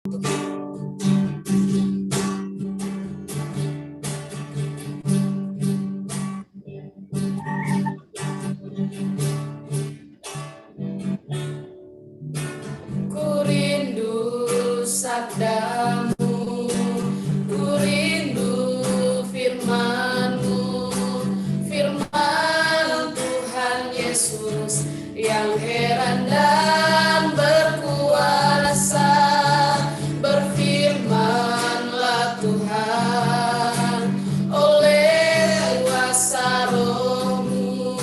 Ku rindu sabdamu, ku rindu firman-Mu, firman Tuhan Yesus yang heran dan berkuasa. Berfirmanlah Tuhan oleh kuasa Roh-Mu,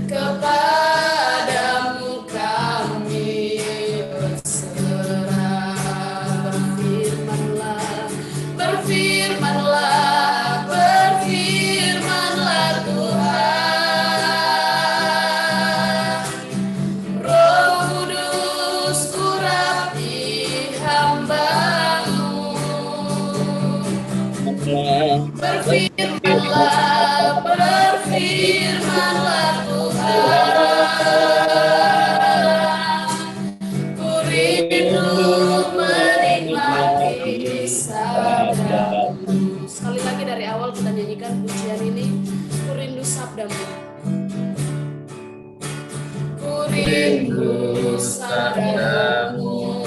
kepadamu kami berserah. Berfirmanlah, berfirmanlah, berfirmanlah Tuhan. Roh Kudus urapi hamba-Mu. Berfirmanlah, berfirmanlah Tuhan. Ku rindu menikmati sabda-Mu. Sekali lagi dari awal kita nyanyikan pujian ini. Ku rindu sabda-Mu. Ku rindu sabda-Mu,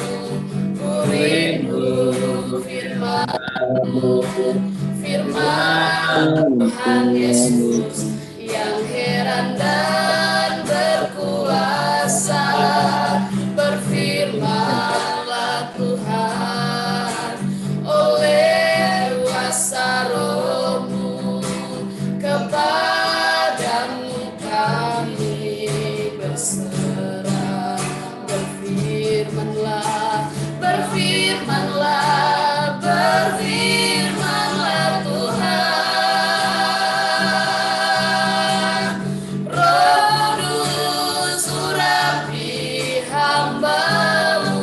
ku rindu firman-Mu, firman Tuhan Yesus yang heran dan berkuasa. Berfirmanlah Tuhan oleh kuasa Roh-Mu, kepadamu kami berserah. Berfirmanlah, berfirmanlah, berfirmanlah Tuhan. Roh Kudus urapi hamba-Mu.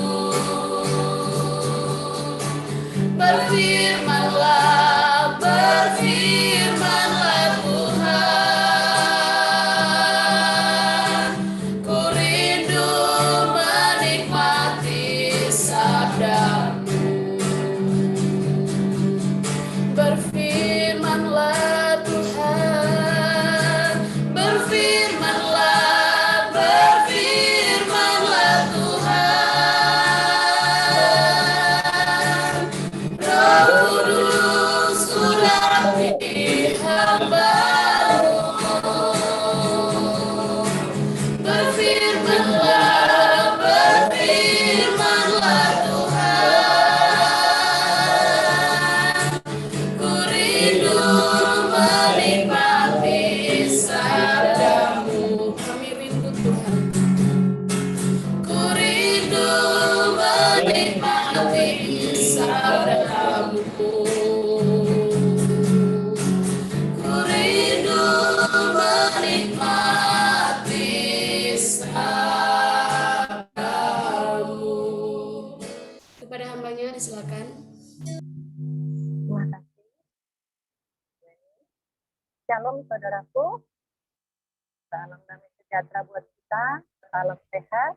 Berfirmanlah, berfirmanlah Tuhan. Ku rindu menikmati sabda-Mu. Berfirmanlah Tuhan, berfirmanlah, berfirmanlah Tuhan. Roh Kudus urapi hamba-Mu. Berfirmanlah, berfirmanlah Tuhan. Ku rindu menikmati sabda-Mu. Kami rindu Tuhan. Ku rindu menikmati sabda-Mu. Ku rindu menikmati sabda-Mu. Kepada hambanya disilakan. Terima kasih. Shalom saudaraku. Salam damai sejahtera buat kita. Salam sehat.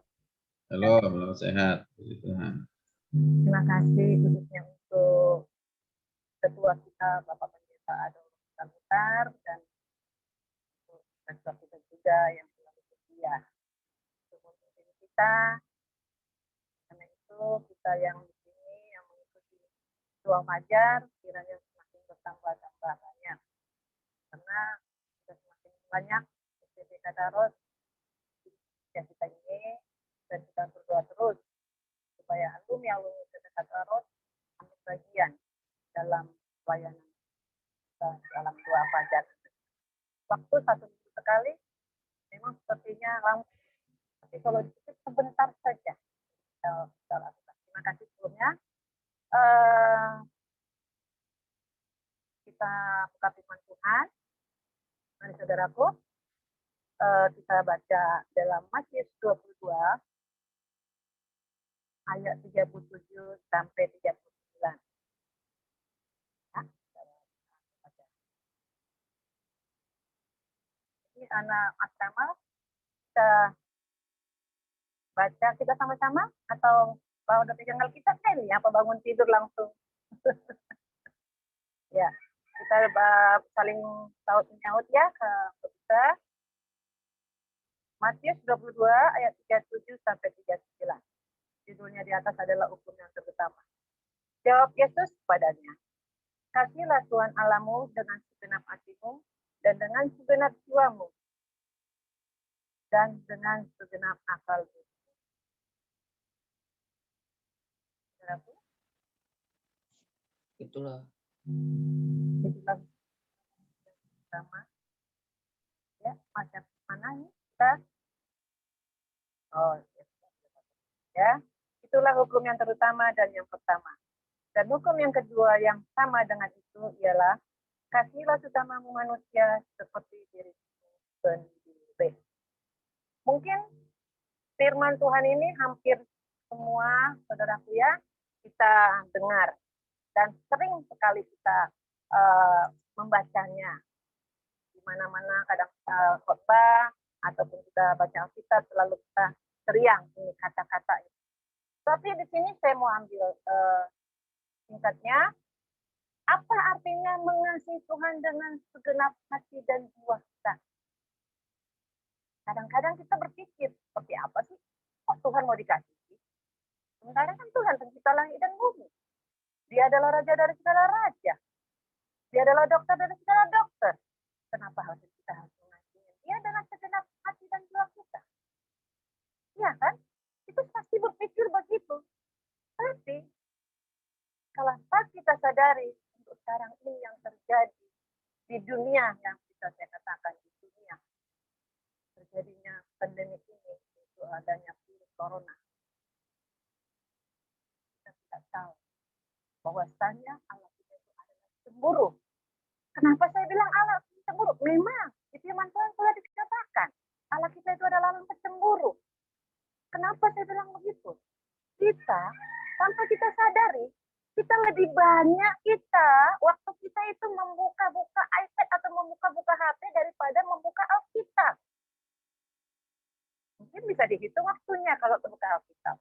Halo, sehat. Puji Tuhan. Terima kasih khususnya untuk ketua kita Bapak Pendeta Adolf Samutar dan untuk ketua kita juga yang selalu setia untuk memimpin kita. Karena itu kita yang di sini yang mengikuti Doa Fajar kiranya semakin bertambah banyak. Karena sudah semakin banyak SPP Kadaros yang kita ini, dan kita berdoa terus supaya alumni SPP Kadaros ambil bagian dalam pelayanan kita dalam Doa Fajar. Waktu 1 minggu sekali memang sepertinya lama, tapi kalau dikit sebentar saja kita lakukan. Terima kasih sebelumnya. Kita buka firman Tuhan. Mari saudaraku, kita baca dalam Matius 22 ayat 37 sampai 39. Ya, baca. Ini anak asrama, kita baca kita sama-sama atau Kalau udah tinggal kita kan ya, apa bangun tidur langsung. Ya, kita saling taut menyaut ya ke kita. Matius 22 ayat 37 sampai 39. Judulnya di atas adalah hukum yang terutama. Jawab Yesus padanya, kasihlah Tuhan Allahmu dengan segenap hatimu dan dengan segenap jiwamu dan dengan segenap akalmu. Itulah. Itulah pertama. Ya, macam mana nih kita? Oh, ya. Itulah hukum yang terutama dan yang pertama. Dan hukum yang kedua yang sama dengan itu ialah kasihlah sesamamu manusia seperti dirimu sendiri. Mungkin firman Tuhan ini hampir semua saudaraku ya kita dengar dan sering sekali kita membacanya di mana-mana, kadang khotbah ataupun kita baca Alkitab selalu kita teriang ini kata-kata itu. Tapi di sini saya mau ambil singkatnya, apa artinya mengasihi Tuhan dengan segenap hati dan jiwa kita? Kadang-kadang kita berpikir, seperti apa sih? Kok Tuhan mau dikasihi? Sementara kan Tuhan pencipta langit dan bumi. Dia adalah raja dari segala raja. Dia adalah dokter dari segala dokter. Kenapa kita harus mengasihi dia dengan segenap hati dan jiwa kita? Iya kan? Kita pasti berpikir begitu. Tapi, kalau kita sadari untuk sekarang ini yang terjadi di dunia yang bisa saya katakan di dunia terjadinya pandemi ini, itu adanya virus corona. Kita tidak tahu bahwasanya Allah kita itu adalah cemburu. Kenapa saya bilang Allah cemburu? Memang di firman Tuhan sudah dikatakan Allah kita itu adalah Allah cemburu. Kenapa saya bilang begitu? Kita tanpa kita sadari, kita lebih banyak waktu kita itu membuka-buka iPad atau membuka-buka HP daripada membuka Alkitab. Mungkin bisa dihitung waktunya kalau membuka Alkitab.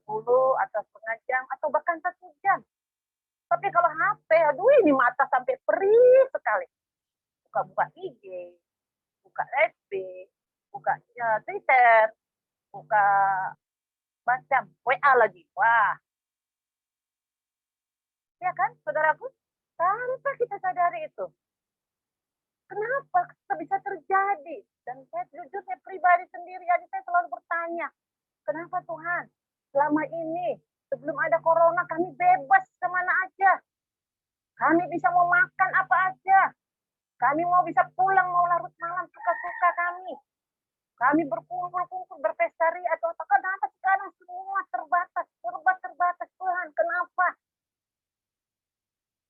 10 atau setengah jam atau bahkan 1 jam. Tapi kalau HP, aduh ini mata sampai perih sekali. Buka-buka IG, buka FB, buka Twitter, buka macam WA lagi. Wah. Ya kan, saudaraku? Tanpa kita sadari itu. Kenapa bisa terjadi? Dan saya jujur, saya pribadi sendiri, saya selalu bertanya, kenapa Tuhan? Selama ini, sebelum ada corona, kami bebas kemana aja. Kami bisa mau makan apa aja. Kami mau bisa pulang, mau larut malam, suka-suka kami. Kami berkumpul-kumpul, berpesta ria atau apa. Kenapa sekarang semua terbatas, serba terbatas Tuhan? Kenapa?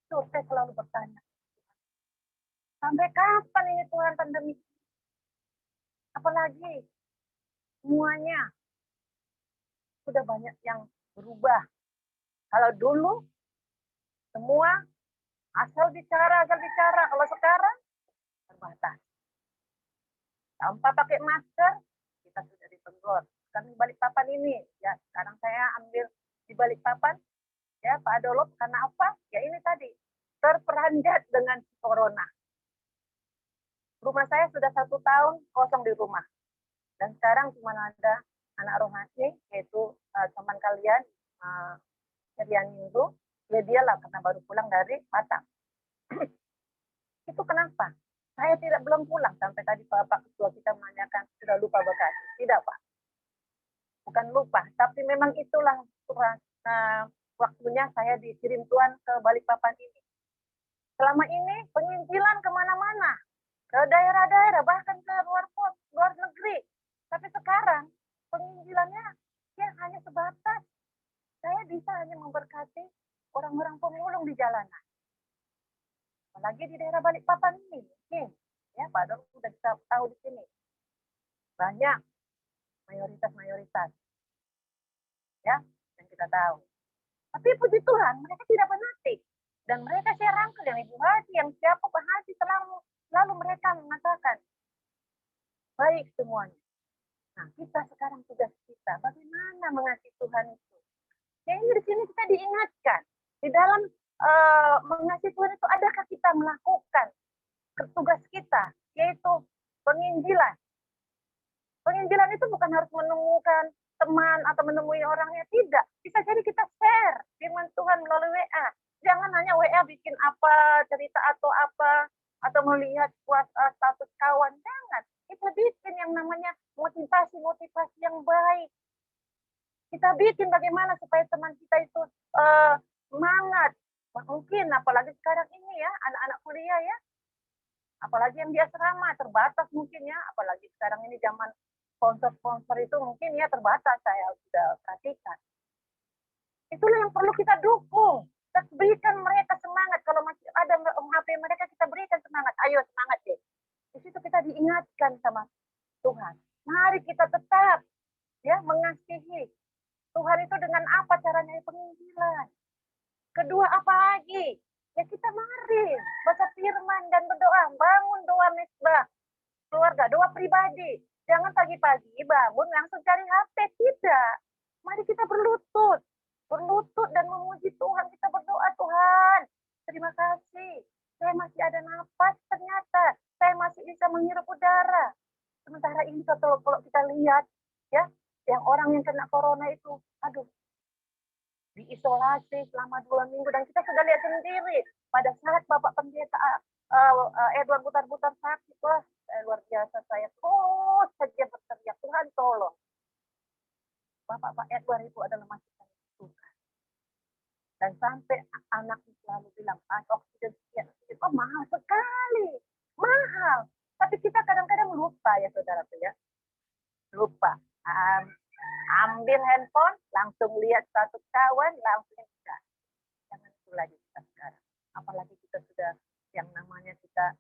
Tuh, saya selalu bertanya. Sampai kapan ini Tuhan pandemi? Apalagi semuanya sudah banyak yang berubah. Kalau dulu semua asal bicara. Kalau sekarang terbatas. Tanpa pakai masker, kita sudah ditegur. Kami Balikpapan ini, ya sekarang saya ambil di Balikpapan, ya Pak Adolop, karena apa? Ya ini tadi, terperanjat dengan corona. Rumah saya sudah 1 tahun kosong di rumah. Dan sekarang cuma ada anak rohani, yaitu teman kalian, Herian Minggu, dia lah karena baru pulang dari Batam. Itu kenapa? Saya belum pulang sampai tadi Pak Ketua kita menanyakan sudah lupa Bekasi. Tidak Pak, bukan lupa, tapi memang itulah waktunya saya dikirim Tuhan ke Balikpapan ini. Selama ini penginjilan kemana-mana, ke daerah-daerah, bahkan ke luar negeri. Tapi sekarang penginjilannya ya hanya sebatas. Saya bisa hanya memberkati orang-orang pemulung di jalanan. Apalagi di daerah Balikpapan ini, mungkin ya Pak Dok sudah bisa tahu di sini banyak mayoritas ya yang kita tahu. Tapi puji Tuhan mereka tidak fanatik dan mereka saya rangkul yang Ibu Haji, yang siapa Pak Haji selalu mereka mengatakan baik semuanya. Nah, kita sekarang tugas kita, bagaimana mengasihi Tuhan itu. Jadi di sini kita diingatkan, di dalam mengasihi Tuhan itu adakah kita melakukan tugas kita, yaitu penginjilan. Penginjilan itu bukan harus menemukan teman atau menemui orangnya, tidak. Bisa jadi kita share firman Tuhan melalui WA. Jangan hanya WA bikin apa, cerita atau melihat status kawan. Jangan. Kita bikin yang namanya motivasi-motivasi yang baik. Kita bikin bagaimana supaya teman kita itu semangat. Mungkin apalagi sekarang ini ya, anak-anak kuliah ya, apalagi yang di asrama terbatas mungkin ya, apalagi sekarang ini zaman sponsor-sponsor itu mungkin ya terbatas, saya sudah perhatikan. Itulah yang perlu kita dukung. Kita berikan mereka semangat. Kalau masih ada HP mereka, kita berikan semangat. Ayo semangat deh. Di situ kita diingatkan sama Tuhan. Mari kita tetap ya mengasihi Tuhan itu dengan apa caranya? Penginjilan. Kedua apa lagi? Ya kita mari baca firman dan berdoa. Bangun doa mesbah keluarga, doa pribadi. Jangan pagi-pagi bangun langsung cari HP. Tidak. Mari kita berlutut dan memuji Tuhan. Kita berdoa, Tuhan, terima kasih. Saya masih ada nafas ternyata. Saya masih bisa menghirup udara. Sementara ini kalau kita lihat, ya, yang orang yang kena corona itu, aduh, diisolasi selama 2 minggu. Dan kita sudah lihat sendiri, pada saat Bapak Pendeta Edward Butar-Butar sakit, wah, luar biasa, saya terus saja berteriak, Tuhan tolong. Bapak Edward itu adalah masih Tuhan. Dan sampai anaknya selalu bilang, oksigen sekian, oh mahal sekali, mahal. Tapi kita kadang-kadang lupa ya saudara ya, lupa. Ambil handphone, langsung lihat status kawan, langsung enggak. Jangan itu lagi kita sekarang. Apalagi kita sudah yang namanya kita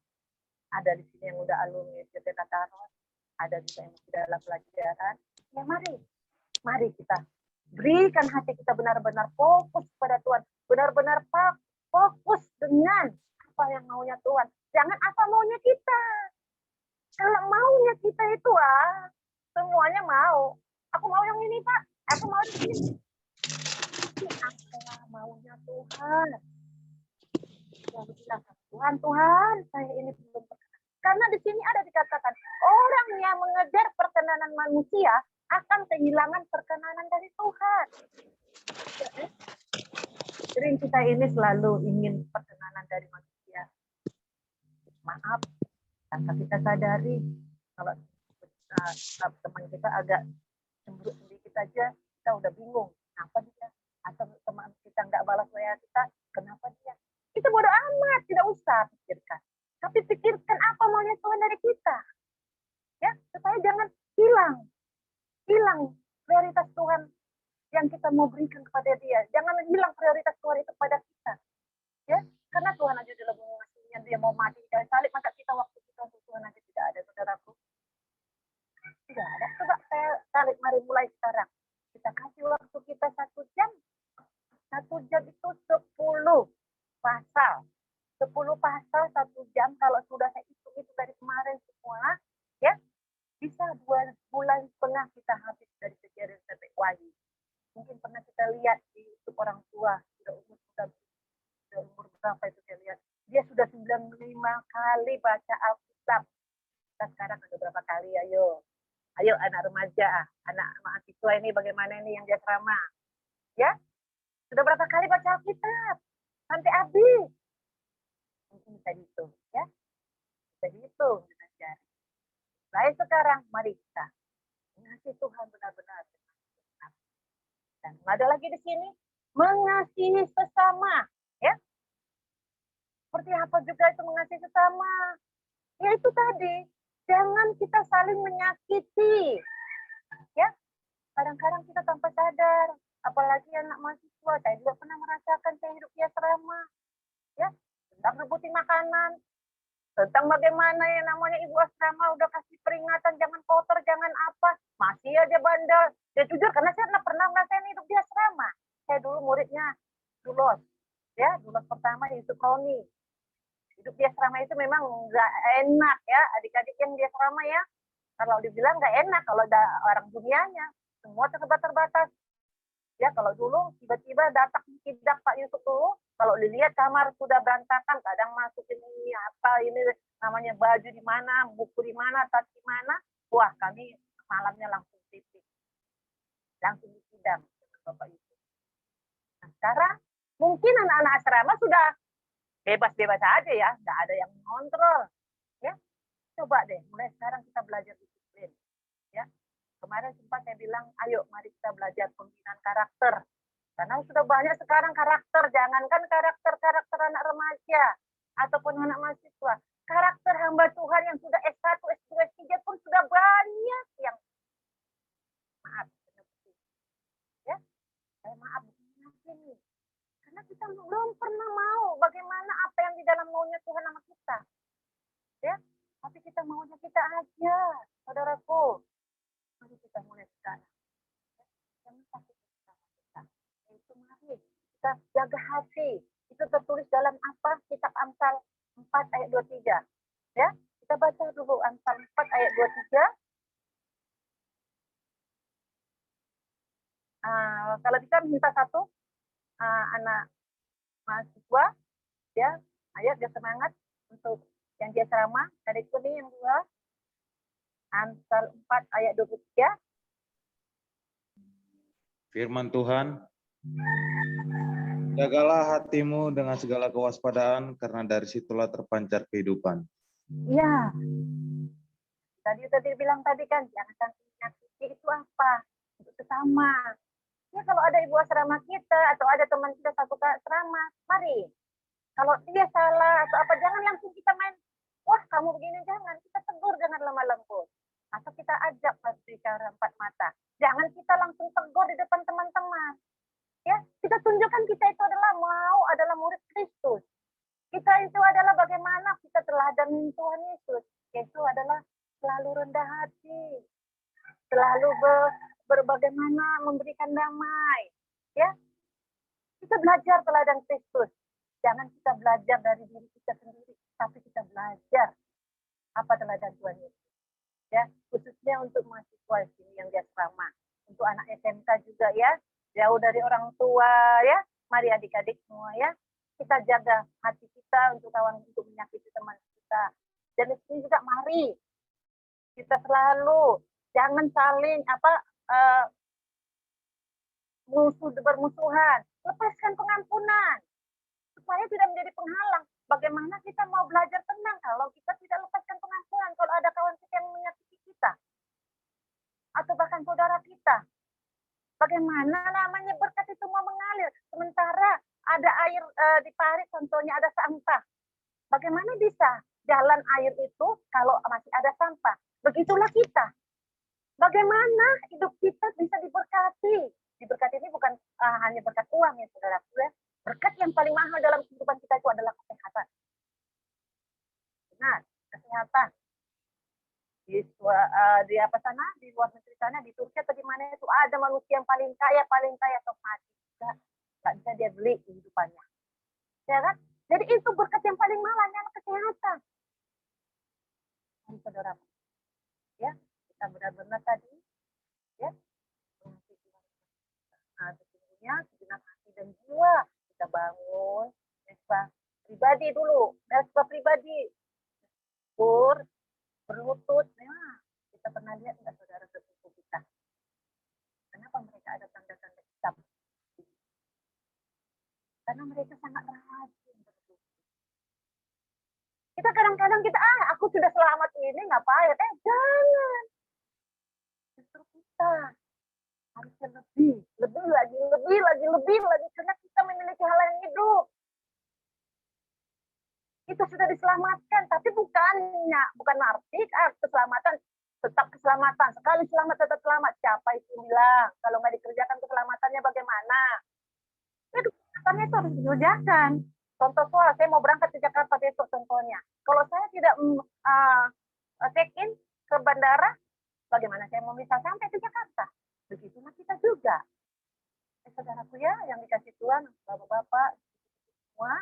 ada di sini yang udah alumni JT Kataron, ada juga yang masih dalam pelajaran. Ya mari kita berikan hati kita benar-benar fokus pada Tuhan, benar-benar fokus dengan apa yang maunya Tuhan. Jangan apa maunya kita. Kalau maunya kita itu semuanya mau. Aku mau yang ini Pak, aku mau yang ini. Apa maunya Tuhan? Tuhan, saya ini belum pernah. Karena di sini ada dikatakan, orang yang mengejar perkenanan manusia akan kehilangan perkenanan dari Tuhan. Sering kita ini selalu ingin perkenanan dari manusia. Maaf, tanpa kita sadari, kalau teman kita agak cemberut sedikit aja, kita udah bingung. Kenapa dia? Atau teman kita nggak balas WA kita, kenapa dia? Kita bodo amat, tidak usah pikirkan. Tapi pikirkan apa maunya Tuhan dari kita. Ya, supaya jangan hilang prioritas Tuhan yang kita mau berikan kepada dia. Jangan hilang prioritas Tuhan itu kepada kita. Ya, karena Tuhan aja dalam mengasihinya, dia mau mati di kayu salib, maka kita waktu kita untuk Tuhan aja tidak ada, saudaraku. Tidak ada. Coba saya tarik, mari mulai sekarang. Kita kasih waktu kita 1 jam. 1 jam itu 10 pasal. 10 pasal 1 jam. Kalau sudah saya hitung itu dari kemarin semua, ya bisa 2,5 bulan kita habis dari Kejadian sampai Wahyu. Mungkin pernah kita lihat di YouTube orang tua, sudah umur berapa itu saya lihat. Dia sudah 95 kali baca Alkitab. Kita sekarang ada berapa kali? Ayo anak remaja, anak mahasiswa ini bagaimana ini yang dia asrama? Ya, sudah berapa kali baca Alkitab? Sampai habis. Mungkin bisa dihitung, ya. Bisa dihitung dengan jari. Baik, sekarang mari kita mengasihi Tuhan benar-benar. Dan ada lagi di sini, mengasihi sesama. Ya, seperti apa juga itu mengasihi sesama? Ya itu tadi, jangan kita saling menyakiti. Ya, kadang-kadang kita tanpa sadar, apalagi anak mahasiswa, saya juga pernah merasakan saya hidup di asrama. Ya, tentang rebutin makanan, tentang bagaimana yang namanya ibu asrama udah kasih peringatan, jangan kotor, jangan apa, masih aja bandel. Ya jujur, karena saya pernah ngerasain hidup di asrama. Saya dulu muridnya Dulos, ya, Dulos pertama di Sukroni. Hidup di asrama itu memang nggak enak ya, adik-adik yang di asrama ya. Kalau dibilang nggak enak kalau ada orang dunianya, semua terbatas. Ya kalau dulu tiba-tiba datang tidak Pak Yusuf dulu, kalau dilihat kamar sudah berantakan, kadang masukin ini apa ini namanya baju di mana, buku di mana, tas di mana, wah kami malamnya langsung titik, langsung disidang Bapak Yusuf. Nah sekarang mungkin anak-anak asrama sudah bebas-bebas aja ya, nggak ada yang mengontrol. Ya, coba deh, mulai sekarang kita belajar disiplin. Ya, kemarin sempat saya bilang, ayo mari kita belajar pembinaan karakter. Karena sudah banyak sekarang karakter, jangankan karakter anak remaja ataupun anak mahasiswa. Karakter hamba Tuhan yang sudah S1, S2, S3 pun sudah banyak yang maaf. Ya, saya maaf begini. Karena kita belum pernah mau bagaimana apa yang di dalam maunya Tuhan sama kita. Ya, tapi kita maunya kita aja, saudaraku. Mari kita mulai sekarang. Jangan takut sama kita. Itu mari kita jaga hati. Itu tertulis dalam apa? Kitab Amsal 4 ayat 23. Ya, kita baca dulu Amsal 4 ayat 23. Kalau bisa minta satu anak mahasiswa, ya, ayo dia semangat untuk yang dia ceramah. Tadi itu nih yang dua, Amsal 4 ayat 23. Firman Tuhan, jagalah hatimu dengan segala kewaspadaan, karena dari situlah terpancar kehidupan. Iya. Tadi bilang tadi kan, jangan sampai menyakiti itu apa? Untuk sesama. Ya kalau ada ibu asrama kita atau ada teman kita satu asrama, mari. Kalau dia salah atau apa, jangan langsung kita main, wah kamu begini, jangan. Kita tegur dengan lemah lembut. Atau kita ajak bicara empat mata. Jangan kita langsung tegur di depan teman-teman. Ya, kita tunjukkan kita itu adalah murid Kristus. Kita itu adalah bagaimana kita teladan Tuhan Yesus. Yaitu adalah selalu rendah hati, selalu berbagaimana memberikan damai. Ya, kita belajar teladan Kristus. Jangan kita belajar dari diri kita sendiri, tapi kita belajar apa teladan Tuhan Yesus. Ya, khususnya untuk mahasiswa sini yang dia asrama, untuk anak SMK juga ya, jauh dari orang tua ya. Mari adik-adik semua ya, kita jaga hati kita untuk menyakiti teman kita. Dan itu juga mari kita selalu jangan saling bermusuhan, lepaskan pengampunan supaya tidak menjadi penghalang. Bagaimana kita mau belajar tenang kalau kita tidak lepaskan pengampunan, kalau ada kawan kita yang menyakiti kita atau bahkan saudara kita. Bagaimana namanya berkat itu mau mengalir sementara ada air di parit, contohnya ada sampah. Bagaimana bisa jalan air itu kalau masih ada sampah? Begitulah kita. Bagaimana hidup kita bisa diberkati? Diberkati ini bukan hanya berkat uang ya saudaraku ya. Berkat yang paling mahal dalam kehidupan kita itu adalah kesehatan. Benar, kesehatan. Di apa sana, di luar negeri sana, di Turki atau di mana itu ada manusia yang paling kaya atau mati juga nggak bisa dia beli kehidupannya. Ya kan? Jadi itu berkat yang paling mahal adalah kesehatan. Saudara, ya kita benar-benar tadi, ya sesungguhnya segenap hati dan jiwa kita bangun mesbah pribadi dulu, mesbah pribadi, berlutut. Nah, kita pernah lihat nggak saudara sepupu kita? Kenapa mereka ada tanda-tanda hitam? Karena mereka sangat rajin berlutut. Kita kadang-kadang aku sudah selamat ini ngapain? Jangan. Justru kita harusnya lebih lagi karena kita memiliki hal yang hidup. Kita sudah diselamatkan, tapi bukan arti keselamatan tetap keselamatan. Sekali selamat tetap selamat. Siapa itu bilang? Kalau nggak dikerjakan keselamatannya bagaimana? Ya, kesehatan itu harus dikerjakan. Contoh soal, saya mau berangkat ke Jakarta besok contohnya. Kalau saya tidak check-in ke bandara, bagaimana saya mau bisa sampai ke Jakarta? Begitulah kita juga. Saudaraku ya, yang dikasih Tuhan, bapak-bapak, semua,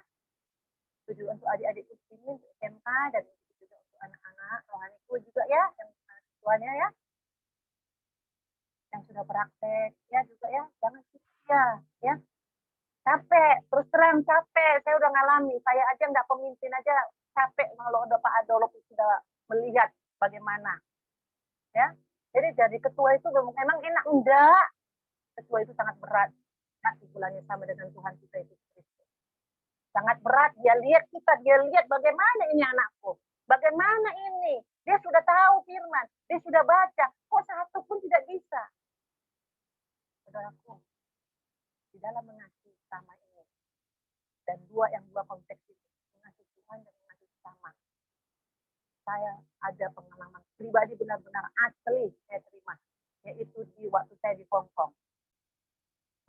tujuan untuk adik-adik ini, untuk SMK, dan juga untuk anak-anak rohaniku juga ya, yang tuanya ya, yang sudah praktek ya juga ya, jangan sia ya. Capek, terus terang capek, saya udah ngalami, saya aja nggak pemimpin aja capek kalau udah Pak Adolf sudah melihat bagaimana ya. Jadi ketua itu memang enak enggak, ketua itu sangat berat. Nah, bulannya sama dengan Tuhan kita itu Kristus. Sangat berat, dia lihat kita, dia lihat bagaimana ini anakku, bagaimana ini, dia sudah tahu firman, dia sudah baca, kok satu pun tidak bisa. Saudaraku, di dalam mengasihi sama ini, dan dua konteks itu, mengasihi Tuhan dan mengasihi sama. Saya ada pengalaman pribadi benar-benar asli saya terima, yaitu di waktu saya di Hong Kong.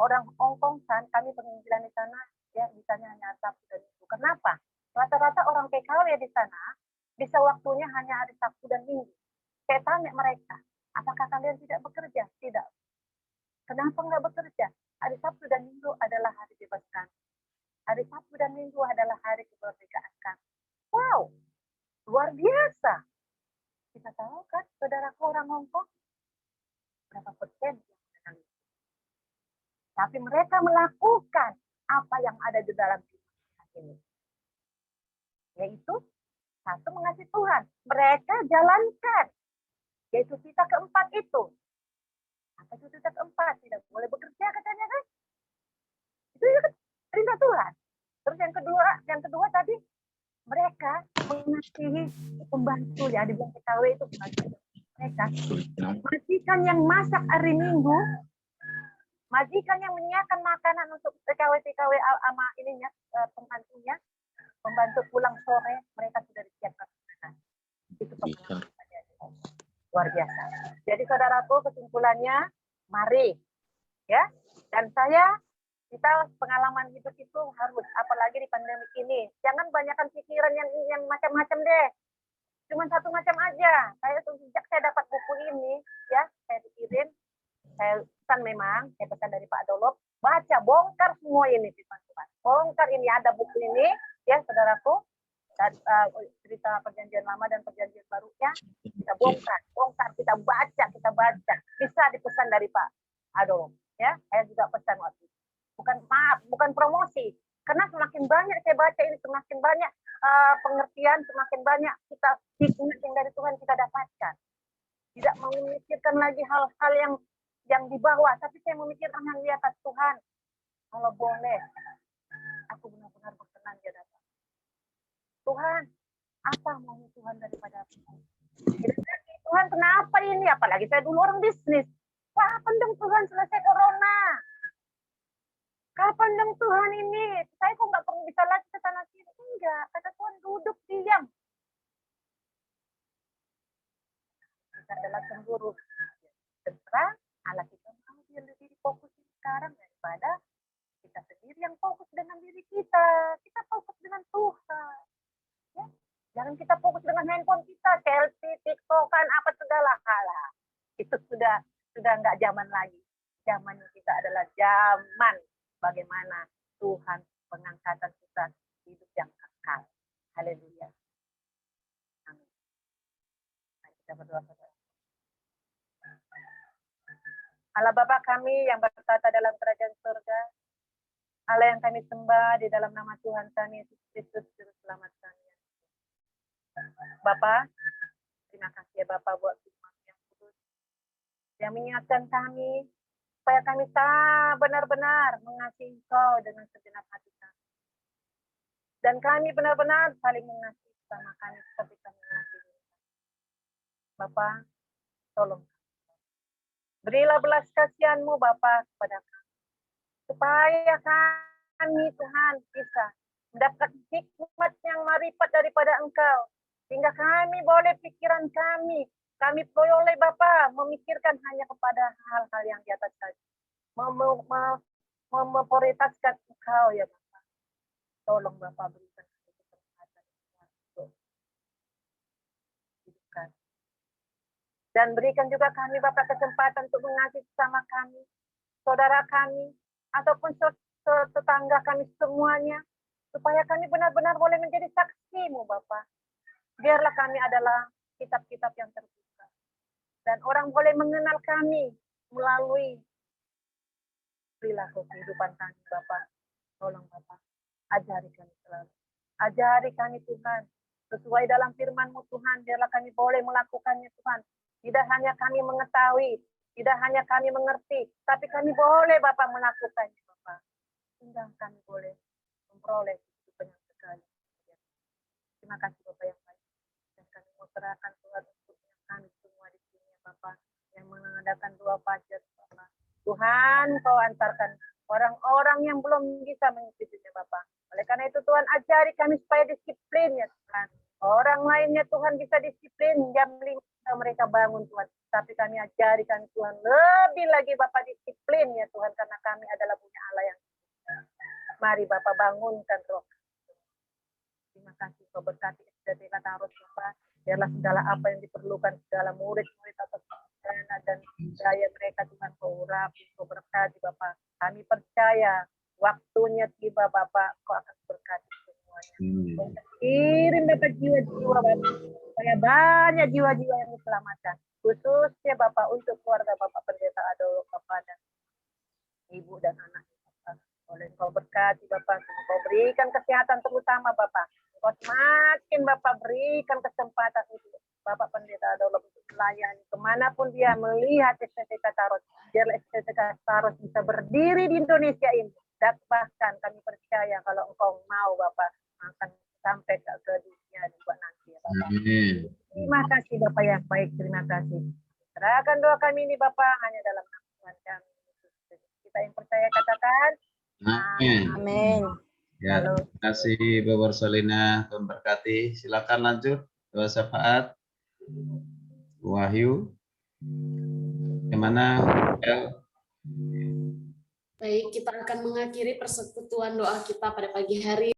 Orang Hong Kong kan, kami penginjilan di sana, ya bisanya hanya Sabtu dan Minggu. Kenapa? Rata-rata orang PKW di sana bisa waktunya hanya hari Sabtu dan Minggu. Saya tanya mereka, apakah kalian tidak bekerja? Tidak. Kenapa nggak bekerja? Hari Sabtu dan Minggu adalah hari bebas kami. Hari Sabtu dan Minggu adalah hari kemerdekaan kami. Wow, luar biasa. Kita tahu kan, saudaraku orang Hong Kong, berapa persen yang mengenali. Tapi mereka melakukan apa yang ada di dalam firman ini. Yaitu, satu, mengasihi Tuhan. Mereka jalankan. Yaitu sisa keempat itu. Apa itu sisa keempat? Tidak boleh bekerja katanya kan? Itu ya perintah Tuhan. Terus yang kedua tadi, mereka mengasihi pembantu ya, di bawah PKW itu pembantu. Mereka majikan yang masak hari Minggu, majikan yang menyiapkan makanan untuk TKW sama ininya, pembantunya, pembantu pulang sore, mereka sudah disiapkan makanan. Itu pengalaman saya. Luar biasa. Jadi saudaraku, kesimpulannya, mari ya. Dan kita pengalaman hidup itu harus, apalagi di pandemi ini, jangan banyakkan pikiran yang macam-macam deh. Cuma satu macam aja. Sejak saya dapat buku ini, ya, saya pikirin, saya pesan memang, saya pesan dari Pak Adolf, baca, bongkar semua ini firman Tuhan. Bongkar ini, ada buku ini, ya saudaraku, dan cerita perjanjian lama dan perjanjian barunya, kita bongkar, kita baca. Bisa dipesan dari Pak Adolf, ya. Saya juga pesan waktu itu. Bukan promosi, karena semakin banyak saya baca ini, semakin banyak pengertian, semakin banyak kita hikmat yang dari Tuhan kita dapatkan. Tidak memikirkan lagi hal-hal yang di bawah, tapi saya memikirkan yang di atas Tuhan. Kalau boleh, aku benar-benar berkenan dia datang. Tuhan, apa mau Tuhan daripada aku? Tuhan, kenapa ini? Apalagi saya dulu orang bisnis. Kapan dong Tuhan selesai corona? Kapan dong Tuhan ini? Saya kok nggak perlu bisa lagi ke sana sini? Enggak, kata Tuhan, duduk diam. Kita adalah cemburu. Terserah Allah kita mau dia lebih fokus sekarang daripada kita sendiri yang fokus dengan diri kita. Kita fokus dengan Tuhan. Ya? Jangan kita fokus dengan handphone kita, selfie, TikTokan, apa segala hal. Itu sudah nggak zaman lagi. Zaman kita adalah zaman bagaimana Tuhan pengangkatan kita hidup yang kekal. Haleluya. Amin. Mari kita berdoa. Allah Bapa kami yang bertata dalam kerajaan surga, Allah yang kami sembah di dalam nama Tuhan kami Yesus Kristus Juru Selamat kami. Bapa, terima kasih ya Bapa buat firman yang kudus yang mengingatkan kami supaya kami benar-benar mengasihi Engkau dengan segenap hati kami. Dan kami benar-benar saling mengasihi sama kami seperti kami mengasihi. Bapa, tolong. Berilah belas kasihan-Mu Bapa kepada kami. Supaya kami Tuhan bisa mendapat hikmat yang maripat daripada Engkau. Sehingga kami boleh pikiran kami boleh Bapa memikirkan hanya kepada hal-hal yang di atas saja. Memprioritaskan Engkau ya Bapa. Tolong Bapa berikan kami kesempatan untuk hidupkan. Dan berikan juga kami Bapak kesempatan untuk mengasihi sama kami, saudara kami, ataupun tetangga kami semuanya, supaya kami benar-benar boleh menjadi saksi-Mu Bapak. Biarlah kami adalah kitab-kitab yang terbuka. Dan orang boleh mengenal kami melalui perilaku kehidupan kami, Bapak. Tolong Bapak, ajari kami selalu. Ajari kami Tuhan, sesuai dalam firman-Mu Tuhan, biarlah kami boleh melakukannya Tuhan. Tidak hanya kami mengetahui, tidak hanya kami mengerti, tapi kami boleh Bapak melakukannya Bapak. Sehingga kami boleh memperoleh kehidupan yang kekal. Terima kasih Bapak yang baik. Dan kami mau serahkan Tuhan untuk kami semua di sini ya Bapak, yang mengadakan doa fajar Bapak. Tuhan, Kau antarkan orang-orang yang belum bisa mengikutinya Bapak. Oleh karena itu Tuhan, ajari kami supaya disiplin ya Tuhan. Orang lainnya Tuhan bisa disiplin, jam 5 mereka bangun Tuhan. Tapi kami ajari kami Tuhan, lebih lagi Bapak disiplin ya Tuhan, karena kami adalah punya Allah yang mari Bapak bangunkan roh. Terima kasih Kau berkati SD Kataros Bapak. Biarlah segala apa yang diperlukan, segala murid-murid atas dana dan daya mereka Tuhan Kau urapi, Kau berkati Bapak. Kami percaya waktunya tiba Bapak, Kau akan berkati semuanya. Kirim Bapak jiwa-jiwa Bapak, supaya banyak jiwa-jiwa yang diselamatkan. Khususnya Bapak untuk keluarga Bapak Pendeta Adolf Bapak dan ibu dan anak Bapak. Oleh Kau berkati Bapak, Kau berikan kesehatan terutama Bapak. Kau semakin Bapak berikan kesempatan untuk Bapak Pendeta Adolf untuk melayani kemanapun dia melihat STT Kataros. Biarlah STT Kataros bisa berdiri di Indonesia ini. Dan bahkan kami percaya kalau Engkau mau Bapak akan sampai ke dunia juga nanti ya Bapak. Terima kasih Bapak yang baik, terima kasih. Serahkan doa kami ini Bapak hanya dalam nama Tuhan kami. Kita yang percaya katakan. Amin. Amin. Ya, terima kasih Bapak Solina, Tuhan berkati. Silakan lanjut doa syafaat. Wahyu. Gimana? Baik, kita akan mengakhiri persekutuan doa kita pada pagi hari.